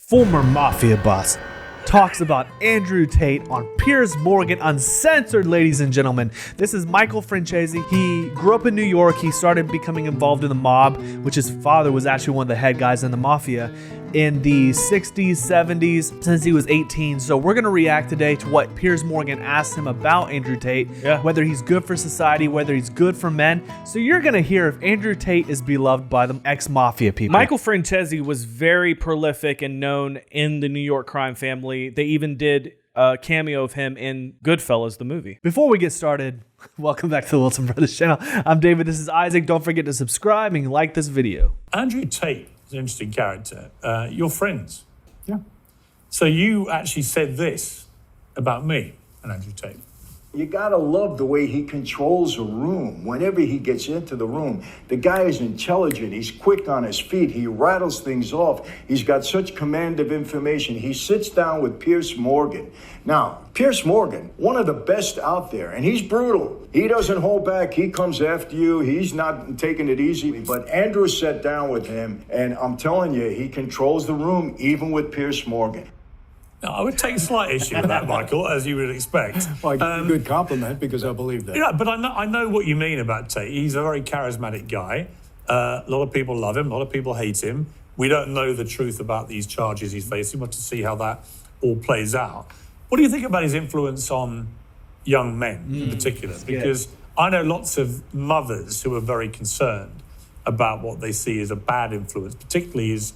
former Mafia boss, talks about Andrew Tate on Piers Morgan Uncensored, ladies and gentlemen. This is Michael Franzese. He grew up in New York. He started becoming involved in the mob, which his father was actually one of the head guys in the Mafia in the 60s, 70s, since he was 18. So we're going to react today to what Piers Morgan asked him about Andrew Tate, whether he's good for society, whether he's good for men. So you're going to hear if Andrew Tate is beloved by the ex-Mafia people. Michael Franzese was very prolific and known in the New York crime family. They even did a cameo of him in Goodfellas, the movie. Before we get started, welcome back to the Wilson Brothers channel. I'm David, this is Isaac. Don't forget to subscribe and like this video. Andrew Tate is an interesting character. You're friends. Yeah. So you actually said this about me and Andrew Tate. You gotta love the way he controls a room. Whenever he gets into the room, the guy is intelligent. He's quick on his feet. He rattles things off. He's got such command of information. He sits down with Piers Morgan. Now, Piers Morgan, one of the best out there, and he's brutal. He doesn't hold back. He comes after you. He's not taking it easy. But Andrew sat down with him, and I'm telling you, he controls the room, even with Piers Morgan. Now, I would take slight issue with that, Michael, as you would expect. Well, I give you a good compliment because I believe that. Yeah, but I know what you mean about Tate. He's a very charismatic guy. A lot of people love him. A lot of people hate him. We don't know the truth about these charges he's facing. We'll have to see how that all plays out. What do you think about his influence on young men in particular? Because I know lots of mothers who are very concerned about what they see as a bad influence, particularly as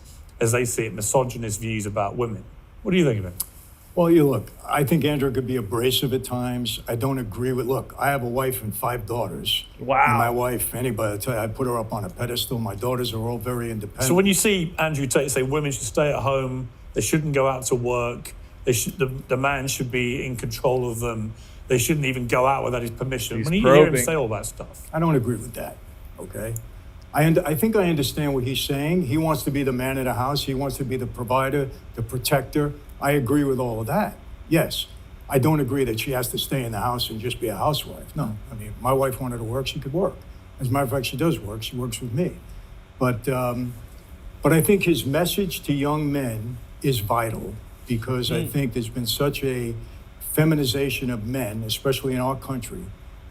they see it, misogynist views about women. What do you think of it? Well, you look, I think Andrew could be abrasive at times. I don't agree with, look, I have a wife and 5 daughters. Wow. And my wife, anybody will tell you, I put her up on a pedestal. My daughters are all very independent. So when you see Andrew Tate say women should stay at home, they shouldn't go out to work, the man should be in control of them, they shouldn't even go out without his permission. When you hear him say all that stuff. I don't agree with that, okay? I think I understand what he's saying. He wants to be the man of the house. He wants to be the provider, the protector. I agree with all of that. Yes. I don't agree that she has to stay in the house and just be a housewife. No. I mean, my wife wanted to work, she could work. As a matter of fact, she does work. She works with me. But I think his message to young men is vital because I think there's been such a feminization of men, especially in our country,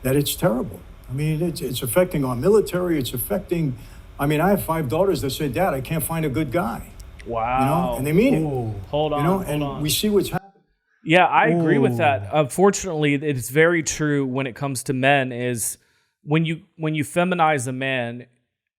that it's terrible. I mean, it's affecting our military. It's affecting, I mean, I have 5 daughters that say, Dad, I can't find a good guy. Wow. You know, and they mean it. Hold on, hold on. We see what's happening. Yeah, I agree with that. Unfortunately, it's very true when it comes to men is when you feminize a man,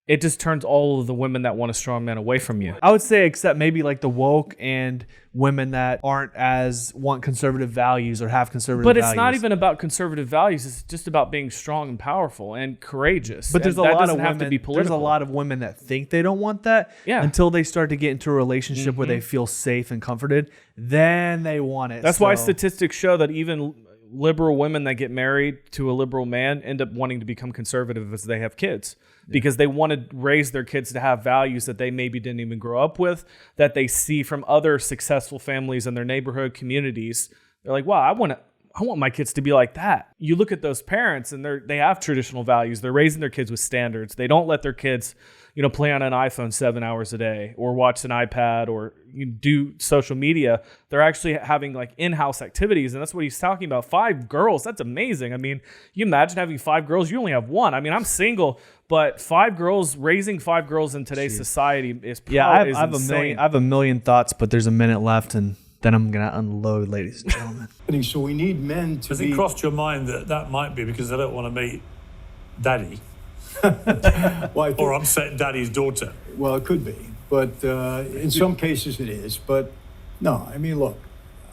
it just turns all of the women that want a strong man away from you. I would say except maybe like the woke and women that aren't as want conservative values or have conservative values. But it's not even about conservative values. It's just about being strong and powerful and courageous. But there's a lot of women. To be political. There's a lot of women that think they don't want that until they start to get into a relationship where they feel safe and comforted. Then they want it. That's why statistics show that even liberal women that get married to a liberal man end up wanting to become conservative as they have kids because they want to raise their kids to have values that they maybe didn't even grow up with, that they see from other successful families in their neighborhood communities. They're like, wow, I want my kids to be like that. You look at those parents and they have traditional values. They're raising their kids with standards. They don't let their kids, play on an iPhone 7 hours a day or watch an iPad or do social media. They're actually having like in-house activities. And that's what he's talking about. 5 girls. That's amazing. I mean, you imagine having 5 girls. You only have 1. I mean, I'm single, but 5 girls, raising 5 girls in today's society is probably I have a million thoughts, but there's a minute left and then I'm going to unload, ladies and gentlemen. So we need men to Has it crossed your mind that might be because they don't want to meet Daddy? Well, or upset Daddy's daughter? Well, it could be. But in some cases it is. But no, I mean, look,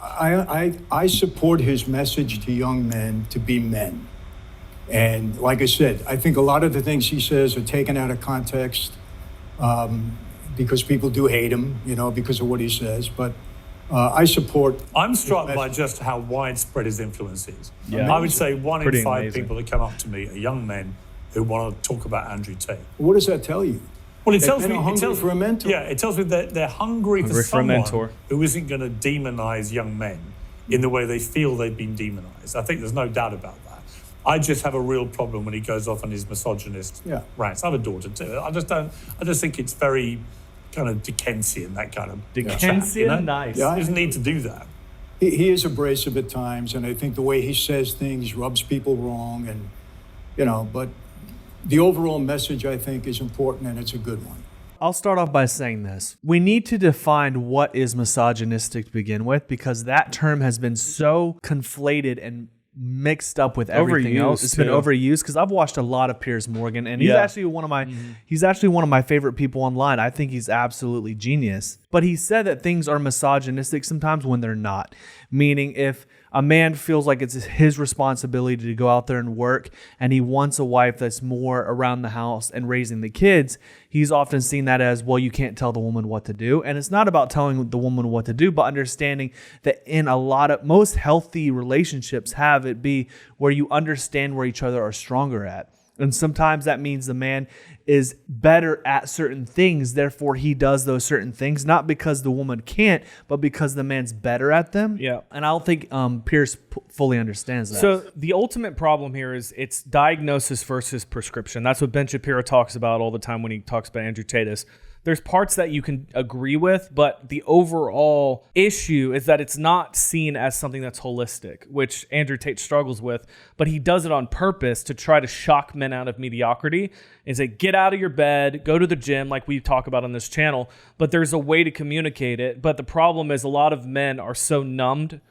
I support his message to young men to be men. And like I said, I think a lot of the things he says are taken out of context because people do hate him, because of what he says. But I support. I'm struck by just how widespread his influence is. Yeah. I would say 1 in 5 amazing. people that come up to me are young men who want to talk about Andrew Tate. What does that tell you? Well, it tells me hungry for a mentor. Yeah, it tells me that they're hungry for someone who isn't going to demonize young men in the way they feel they've been demonized. I think there's no doubt about that. I just have a real problem when he goes off on his misogynist rants. I have a daughter too. I just think it's very kind of Dickensian, that kind of Dickensian, chat, nice. He doesn't need to do that. He is abrasive at times, and I think the way he says things rubs people wrong, and but the overall message, I think, is important, and it's a good one. I'll start off by saying this. We need to define what is misogynistic to begin with, because that term has been so conflated and mixed up with everything else. It's been overused, because I've watched a lot of Piers Morgan, and he's actually one of my favorite people online. I think he's absolutely genius. But he said that things are misogynistic sometimes when they're not. Meaning, if a man feels like it's his responsibility to go out there and work, and he wants a wife that's more around the house and raising the kids, he's often seen that as, well, you can't tell the woman what to do. And it's not about telling the woman what to do, but understanding that in most healthy relationships have it be where you understand where each other are stronger at. And sometimes that means the man is better at certain things, therefore he does those certain things, not because the woman can't, but because the man's better at them. Yeah. And I don't think Pierce fully understands that. So the ultimate problem here is it's diagnosis versus prescription. That's what Ben Shapiro talks about all the time when he talks about Andrew Tate. There's parts that you can agree with, but the overall issue is that it's not seen as something that's holistic, which Andrew Tate struggles with, but he does it on purpose to try to shock men out of mediocrity and say, get out of your bed, go to the gym, like we talk about on this channel, but there's a way to communicate it. But the problem is a lot of men are so numbed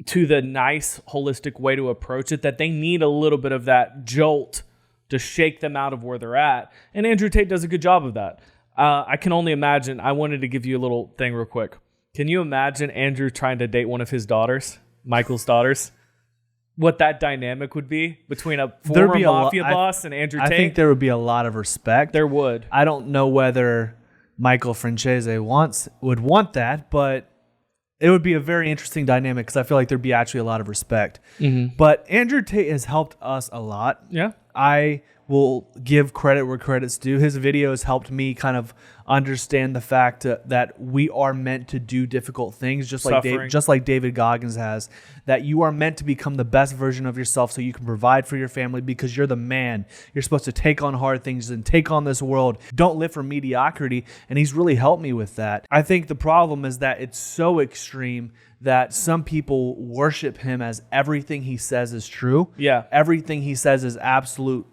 to the nice, holistic way to approach it that they need a little bit of that jolt to shake them out of where they're at. And Andrew Tate does a good job of that. I can only imagine. I wanted to give you a little thing real quick. Can you imagine Andrew trying to date one of his daughters, Michael's daughters? What that dynamic would be between a former Mafia boss and Andrew Tate? I think there would be a lot of respect. There would. I don't know whether Michael Franzese would want that, but it would be a very interesting dynamic, because I feel like there'd be actually a lot of respect. Mm-hmm. But Andrew Tate has helped us a lot. Yeah. I will give credit where credit's due. His videos helped me kind of understand the fact that we are meant to do difficult things, just like David Goggins has, that you are meant to become the best version of yourself so you can provide for your family, because you're the man. You're supposed to take on hard things and take on this world. Don't live for mediocrity. And he's really helped me with that. I think the problem is that it's so extreme that some people worship him as everything he says is true. Yeah. Everything he says is absolute,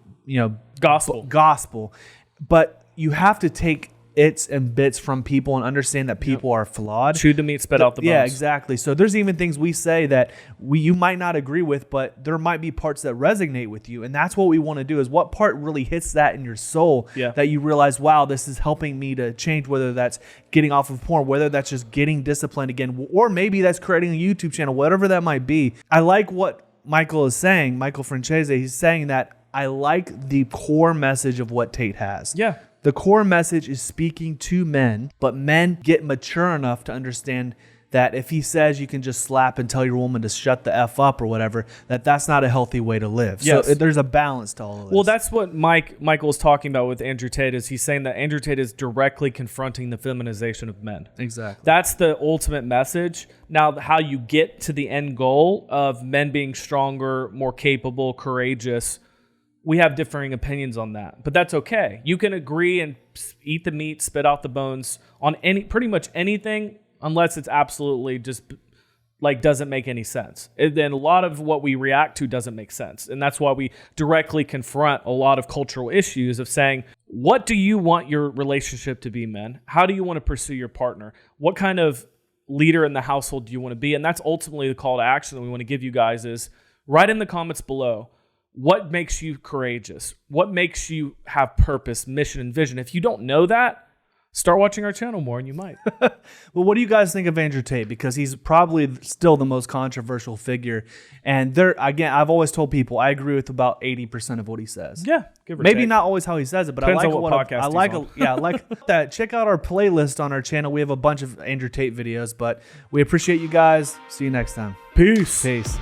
gospel. But you have to take its and bits from people and understand that people are flawed. Chew the meat, spit out the bones. Yeah, exactly. So there's even things we say that you might not agree with, but there might be parts that resonate with you. And that's what we want to do, is what part really hits that in your soul that you realize, wow, this is helping me to change, whether that's getting off of porn, whether that's just getting disciplined again, or maybe that's creating a YouTube channel, whatever that might be. I like what Michael is saying, Michael Franzese. He's saying that I like the core message of what Tate has. Yeah. The core message is speaking to men, but men get mature enough to understand that if he says you can just slap and tell your woman to shut the F up or whatever, that's not a healthy way to live. Yes. So there's a balance to all of this. Well, that's what Michael is talking about with Andrew Tate, is he's saying that Andrew Tate is directly confronting the feminization of men. Exactly. That's the ultimate message. Now, how you get to the end goal of men being stronger, more capable, courageous, we have differing opinions on that, but that's okay. You can agree and eat the meat, spit out the bones on pretty much anything, unless it's absolutely just like doesn't make any sense. And then a lot of what we react to doesn't make sense. And that's why we directly confront a lot of cultural issues of saying, what do you want your relationship to be, men? How do you want to pursue your partner? What kind of leader in the household do you want to be? And that's ultimately the call to action that we want to give you guys, is write in the comments below. What makes you courageous? What makes you have purpose, mission, and vision? If you don't know that, start watching our channel more and you might. Well, what do you guys think of Andrew Tate? Because he's probably still the most controversial figure. And again, I've always told people I agree with about 80% of what he says. Yeah, give or maybe take. not always how he says it, but Depends I like on what podcast I like he's on. I like that. Check out our playlist on our channel. We have a bunch of Andrew Tate videos, but we appreciate you guys. See you next time. Peace. Peace.